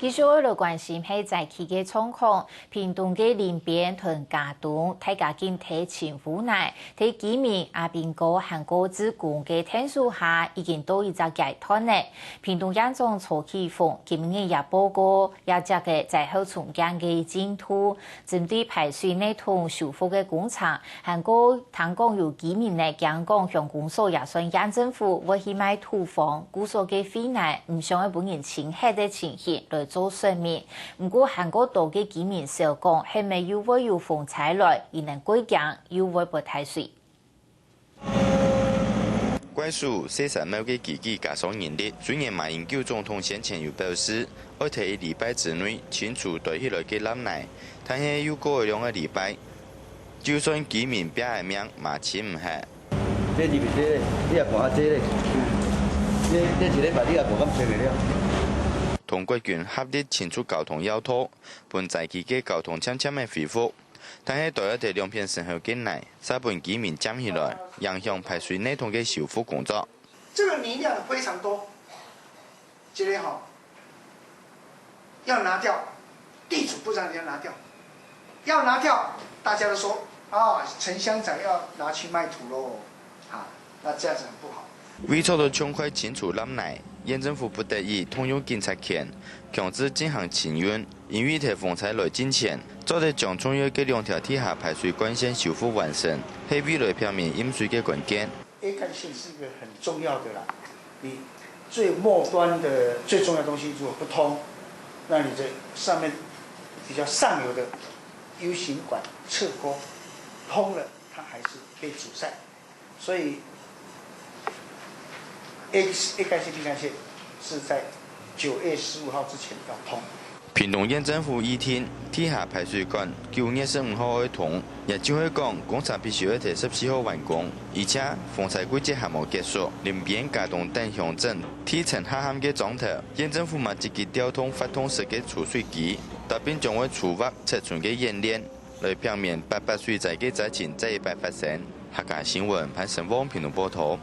继续为了关心喺在期嘅状况，屏东嘅林边同嘉东大家经提前无奈，喺居民阿边哥韩国职工嘅天数下，已经到一只阶段咧。屏东严重初起风，今年也报告也只嘅在后重建嘅进度，针对排水系统修复嘅工程，韩国听讲有居民咧讲讲向公所也算县政府会去买土方，估所嘅费用唔想去本人清黑嘅情形来做说明。不过韩国多嘅居民小讲，系咪又会有风采来，而能归讲又会不太水。关注40秒嘅自己加上人力，虽然马英九总统先前有表示，要喺1礼拜之内清除对起来嘅垃圾，但系又过了2个礼拜，就算居民拼嘅命嘛清唔下。这入面这你也看下这咧，这一礼拜你也无咁清嘅了。同国军合力清除交通要托，本在期嘅交通渐渐嘅恢复。但係到一地2片生活進來，使本居民站起來，影響排水系統嘅修復工作。這個泥量非常多，今天好要拿掉，地主不讓人家拿掉，要拿掉，大家都說啊，陳鄉長要拿去賣土咯，啊，那這樣子很不好。為咗到盡快清除垃圾，縣政府不得已通用警察權，強制進行清運，因為台風災來之前，早啲將重要嘅2條地下排水管線修復完成，係未來表面飲水嘅關鍵。A 幹線是一個很重要的啦，你最末端的最重要的東西如果不通，那你這上面比較上游的 U 型管側溝通了，它還是被阻塞，所以 A 幹線、B 幹線是在9月15號之前要通。屏東縣政府議聽地下排水管9月15號會通，也就會講工程必須要喺14號完工，而且風災季節還冇結束，林邊、嘉東等鄉鎮提前下陷嘅狀態，縣政府嘛積極調動發通式嘅儲水機，特別將會籌劃測存嘅演練，來避免88水災嘅災情再一擺發生。客家新聞潘成旺屏東報道。